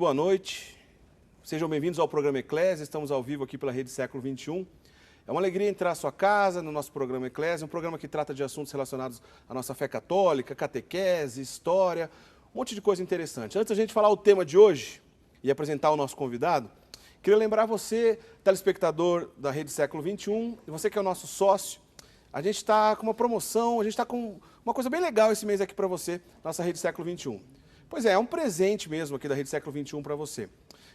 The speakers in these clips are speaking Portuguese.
boa noite. Sejam bem-vindos ao programa Eclésia. Estamos ao vivo aqui pela Rede Século XXI. É uma alegria entrar à sua casa no nosso programa Eclésia, um programa que trata de assuntos relacionados à nossa fé católica, catequese, história, um monte de coisa interessante. Antes da gente falar o tema de hoje e apresentar o nosso convidado, queria lembrar você, telespectador da Rede Século XXI, e você que é o nosso sócio, a gente está com uma promoção, a gente está com uma coisa bem legal esse mês aqui para você, nossa Rede Século XXI. Pois é um presente mesmo aqui da Rede Século XXI para você.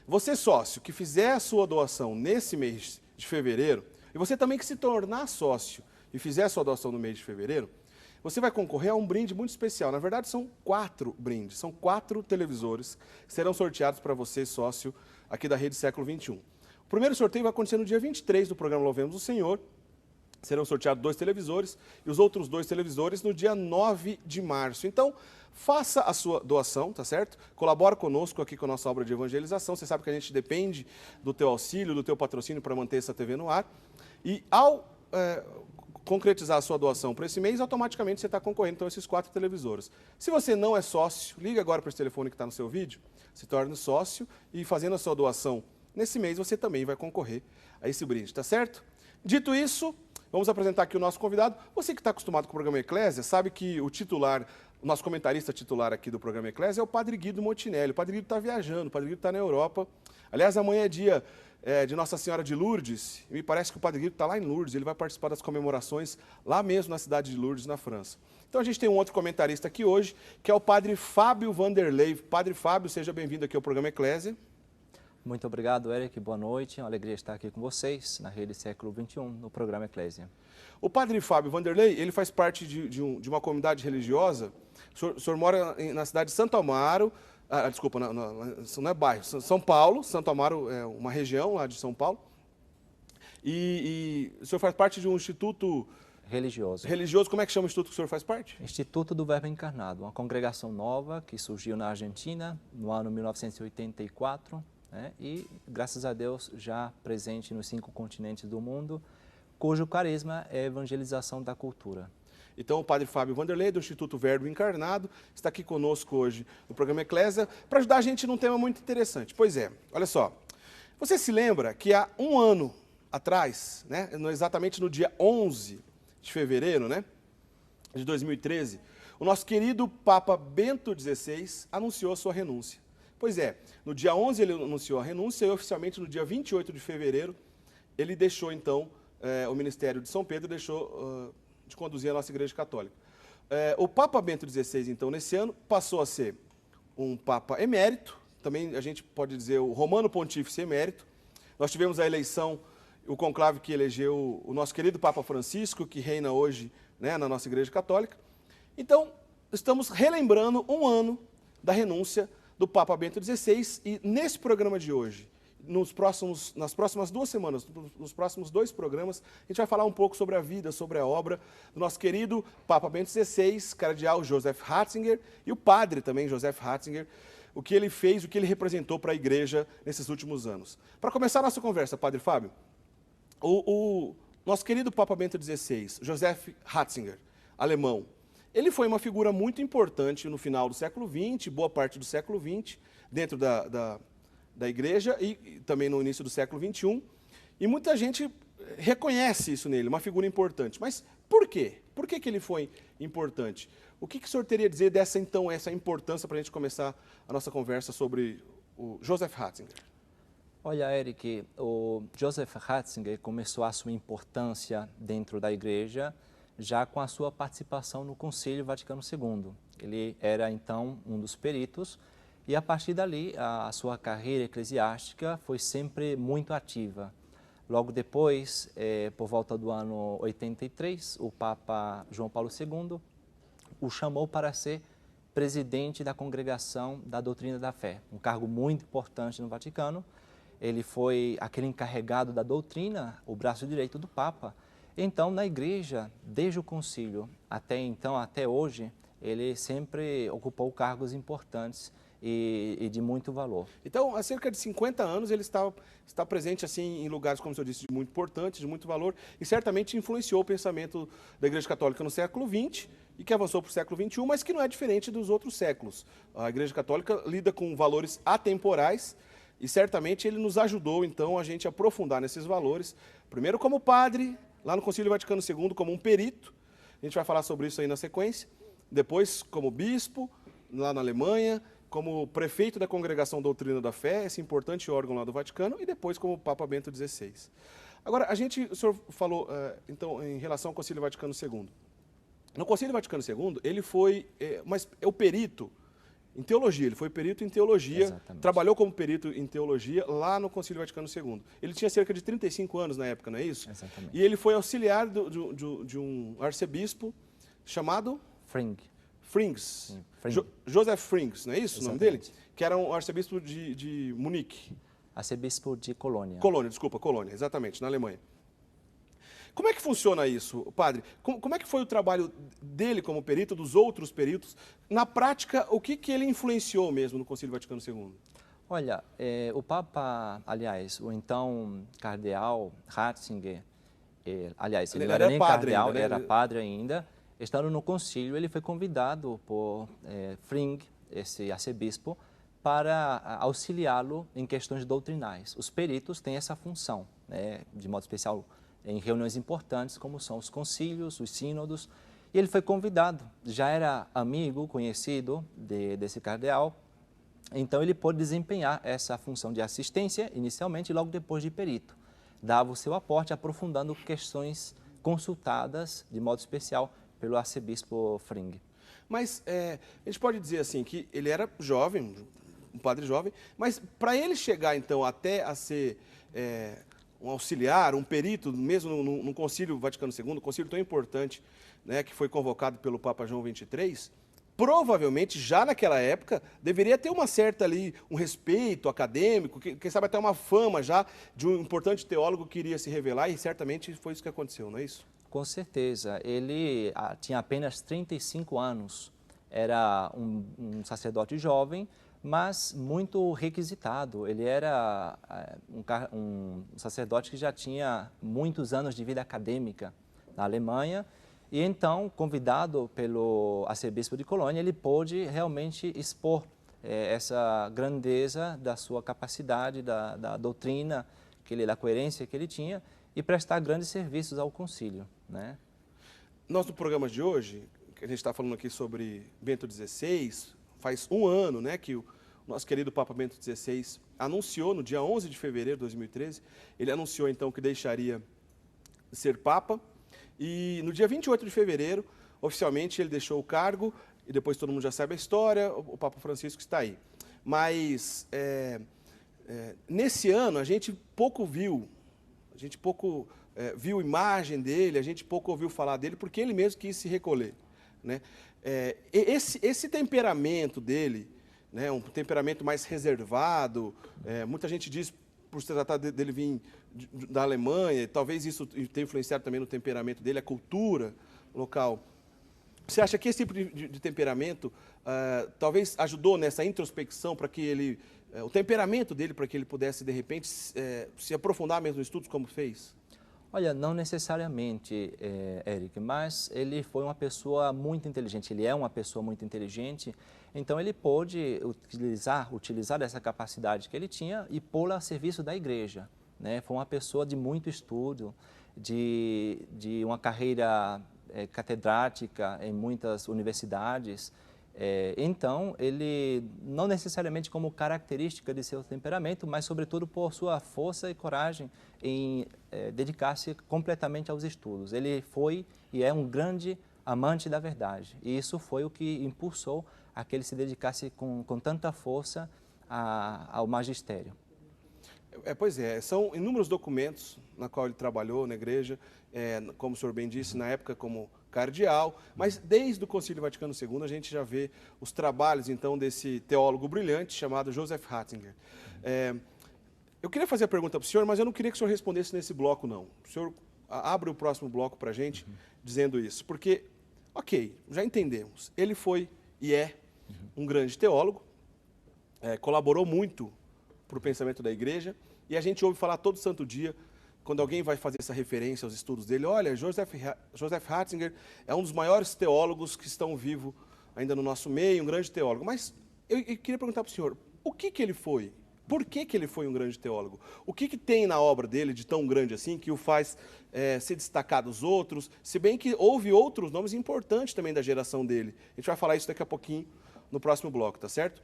Você, sócio, que fizer a sua doação nesse mês de fevereiro, e você também que se tornar sócio e fizer a sua doação no mês de fevereiro, você vai concorrer a um brinde muito especial. Na verdade, são 4 brindes, são 4 televisores que serão sorteados para você, sócio, aqui da Rede Século XXI. O primeiro sorteio vai acontecer no dia 23 do programa Louvemos o Senhor. Serão sorteados 2 televisores e os outros 2 televisores no dia 9 de março. Então, faça a sua doação, tá certo? Colabora conosco aqui com a nossa obra de evangelização. Você sabe que a gente depende do teu auxílio, do teu patrocínio para manter essa TV no ar. E ao concretizar a sua doação para esse mês, automaticamente você está concorrendo então, a esses 4 televisores. Se você não é sócio, liga agora para esse telefone que está no seu vídeo, se torne sócio e fazendo a sua doação nesse mês, você também vai concorrer a esse brinde, tá certo? Dito isso, vamos apresentar aqui o nosso convidado. Você que está acostumado com o programa Eclésia, sabe que o titular, o nosso comentarista titular aqui do programa Eclésia é o Padre Guido Motinelli. O Padre Guido está viajando, o Padre Guido está na Europa. Aliás, amanhã é dia de Nossa Senhora de Lourdes, e me parece que o Padre Guido está lá em Lourdes, ele vai participar das comemorações lá mesmo na cidade de Lourdes, na França. Então a gente tem um outro comentarista aqui hoje, que é o Padre Fábio Vanderlei. Padre Fábio, seja bem-vindo aqui ao programa Eclésia. Muito obrigado, Eric. Boa noite. É uma alegria estar aqui com vocês na Rede Século XXI, no programa Eclésia. O Padre Fábio Vanderlei, ele faz parte de uma comunidade religiosa. O senhor mora na cidade de Santo Amaro, desculpa, não é bairro, São Paulo. Santo Amaro é uma região lá de São Paulo. E o senhor faz parte de um instituto religioso. Religioso, como é que chama o instituto que o senhor faz parte? Instituto do Verbo Encarnado, uma congregação nova que surgiu na Argentina no ano 1984. E, graças a Deus, já presente nos 5 continentes do mundo, cujo carisma é a evangelização da cultura. Então, o Padre Fábio Vanderlei, do Instituto Verbo Encarnado, está aqui conosco hoje no programa Eclésia, para ajudar a gente num tema muito interessante. Pois é, olha só, você se lembra que há um ano atrás, exatamente no dia 11 de fevereiro de 2013, o nosso querido Papa Bento XVI anunciou a sua renúncia. Pois é, no dia 11 ele anunciou a renúncia e oficialmente no dia 28 de fevereiro ele deixou então o ministério de São Pedro, deixou de conduzir a nossa Igreja Católica. O Papa Bento XVI, então, nesse ano, passou a ser um Papa emérito, também a gente pode dizer o Romano Pontífice emérito. Nós tivemos a eleição, o conclave que elegeu o nosso querido Papa Francisco, que reina hoje na nossa Igreja Católica. Então, estamos relembrando um ano da renúncia do Papa Bento XVI, e nesse programa de hoje, nas próximas 2 semanas, nos próximos 2 programas, a gente vai falar um pouco sobre a vida, sobre a obra do nosso querido Papa Bento XVI, cardeal Joseph Ratzinger, e o padre também, Joseph Ratzinger, o que ele fez, o que ele representou para a Igreja nesses últimos anos. Para começar a nossa conversa, Padre Fábio, o nosso querido Papa Bento XVI, Joseph Ratzinger, alemão, ele foi uma figura muito importante no final do século XX, boa parte do século XX, dentro da Igreja e também no início do século XXI. E muita gente reconhece isso nele, uma figura importante. Mas por quê? Por que ele foi importante? O que o senhor teria a dizer dessa importância para a gente começar a nossa conversa sobre o Joseph Ratzinger? Olha, Eric, o Joseph Ratzinger começou a sua importância dentro da Igreja já com a sua participação no Concílio Vaticano II. Ele era, então, um dos peritos e, a partir dali, a sua carreira eclesiástica foi sempre muito ativa. Logo depois, por volta do ano 83, o Papa João Paulo II o chamou para ser presidente da Congregação da Doutrina da Fé, um cargo muito importante no Vaticano. Ele foi aquele encarregado da doutrina, o braço direito do Papa. Então, na Igreja, desde o concílio até hoje, ele sempre ocupou cargos importantes e de muito valor. Então, há cerca de 50 anos ele está presente assim em lugares, como o senhor disse, de muito importantes, de muito valor, e certamente influenciou o pensamento da Igreja Católica no século XX e que avançou para o século XXI, mas que não é diferente dos outros séculos. A Igreja Católica lida com valores atemporais e certamente ele nos ajudou, então, a gente aprofundar nesses valores, primeiro como padre, lá no Concílio Vaticano II, como um perito, a gente vai falar sobre isso aí na sequência, depois como bispo, lá na Alemanha, como prefeito da Congregação Doutrina da Fé, esse importante órgão lá do Vaticano, e depois como Papa Bento XVI. Agora, o senhor falou, então, em relação ao Concílio Vaticano II. No Concílio Vaticano II, ele foi o perito em teologia, ele foi perito em teologia, Exatamente. Trabalhou como perito em teologia lá no Concílio Vaticano II. Ele tinha cerca de 35 anos na época, não é isso? Exatamente. E ele foi auxiliar de um arcebispo chamado... Frings. Joseph Frings, não é isso? Exatamente. O nome dele? Que era um arcebispo de Munique. Arcebispo de Colônia. Colônia, exatamente, na Alemanha. Como é que funciona isso, padre? Como é que foi o trabalho dele como perito, dos outros peritos? Na prática, o que ele influenciou mesmo no Concílio Vaticano II? Olha, o Papa, aliás, o então cardeal Ratzinger, aliás, ele não era nem padre cardeal, ainda, né? era padre ainda. Estando no concílio, ele foi convidado por Fring, esse arcebispo, para auxiliá-lo em questões doutrinais. Os peritos têm essa função, né, de modo especial em reuniões importantes, como são os concílios, os sínodos. E ele foi convidado, já era amigo, conhecido desse cardeal, então ele pôde desempenhar essa função de assistência, inicialmente, e logo depois de perito. Dava o seu aporte, aprofundando questões consultadas, de modo especial, pelo arcebispo Fring. Mas a gente pode dizer assim que ele era jovem, um padre jovem, mas para ele chegar então até a ser um auxiliar, um perito, mesmo no Concílio Vaticano II, um concílio tão importante, né, que foi convocado pelo Papa João XXIII, provavelmente já naquela época deveria ter uma certa ali, um respeito acadêmico, quem sabe até uma fama já de um importante teólogo que iria se revelar, e certamente foi isso que aconteceu, não é isso? Com certeza. Ele tinha apenas 35 anos, era um sacerdote jovem, mas muito requisitado. Ele era um sacerdote que já tinha muitos anos de vida acadêmica na Alemanha, e então, convidado pelo arcebispo de Colônia, ele pôde realmente expor essa grandeza da sua capacidade, da doutrina, da coerência que ele tinha, e prestar grandes serviços ao concílio, né? Nós, no programa de hoje, que a gente está falando aqui sobre Bento XVI, faz um ano, né, que o nosso querido Papa Bento XVI anunciou, no dia 11 de fevereiro de 2013, ele anunciou então que deixaria de ser Papa, e no dia 28 de fevereiro, oficialmente, ele deixou o cargo, e depois todo mundo já sabe a história, o Papa Francisco está aí. Mas, nesse ano, a gente pouco viu imagem dele, a gente pouco ouviu falar dele, porque ele mesmo quis se recolher, né? Esse temperamento dele, né, um temperamento mais reservado, muita gente diz, por se tratar dele vir da Alemanha, talvez isso tenha influenciado também no temperamento dele, a cultura local. Você acha que esse tipo de temperamento talvez ajudou nessa introspecção para que ele, o temperamento dele, para que ele pudesse, de repente, se aprofundar mesmo nos estudos como fez? Olha, não necessariamente, Eric, mas ele foi uma pessoa muito inteligente, ele é uma pessoa muito inteligente, então ele pôde utilizar essa capacidade que ele tinha e pô-la a serviço da igreja, né? Foi uma pessoa de muito estudo, de uma carreira catedrática em muitas universidades. Então, ele, não necessariamente como característica de seu temperamento, mas sobretudo por sua força e coragem em dedicar-se completamente aos estudos. Ele foi e é um grande amante da verdade, e isso foi o que impulsou a que ele se dedicasse com tanta força ao magistério. Pois é, são inúmeros documentos na qual ele trabalhou na igreja, como o senhor bem disse, na época como cardeal, mas desde o Concílio Vaticano II a gente já vê os trabalhos, então, desse teólogo brilhante chamado Joseph Ratzinger. Eu queria fazer a pergunta para o senhor, mas eu não queria que o senhor respondesse nesse bloco, não. O senhor abre o próximo bloco para a gente, dizendo isso, porque, ok, já entendemos, ele foi e é um grande teólogo, colaborou muito para o pensamento da igreja, e a gente ouve falar todo santo dia, quando alguém vai fazer essa referência aos estudos dele, olha, Joseph Ratzinger é um dos maiores teólogos que estão vivos ainda no nosso meio, um grande teólogo. Mas eu queria perguntar para o senhor, o que ele foi? Por que ele foi um grande teólogo? O que tem na obra dele de tão grande assim que o faz se destacar dos outros? Se bem que houve outros nomes importantes também da geração dele. A gente vai falar isso daqui a pouquinho no próximo bloco, tá certo?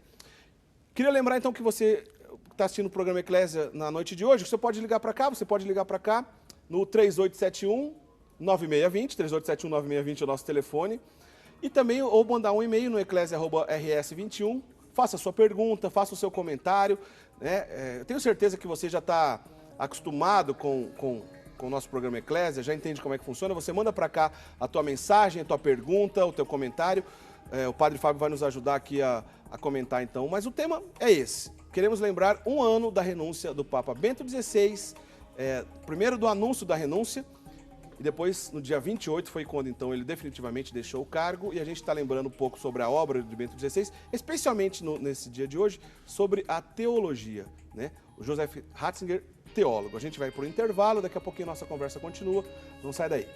Queria lembrar então que você está assistindo o programa Eclésia na noite de hoje, você pode ligar para cá, no 3871-9620, 3871-9620 é o nosso telefone, e também ou mandar um e-mail no eclesia@rs21, faça a sua pergunta, faça o seu comentário, né? Eu tenho certeza que você já está acostumado com o nosso programa Eclésia, já entende como é que funciona, você manda para cá a tua mensagem, a tua pergunta, o teu comentário, o Padre Fábio vai nos ajudar aqui a comentar então, mas o tema é esse. Queremos lembrar um ano da renúncia do Papa Bento XVI, primeiro do anúncio da renúncia, e depois, no dia 28, foi quando então ele definitivamente deixou o cargo, e a gente está lembrando um pouco sobre a obra de Bento XVI, especialmente nesse dia de hoje, sobre a teologia, né? O Joseph Ratzinger, teólogo. A gente vai para o intervalo, daqui a pouquinho nossa conversa continua, não sai daí.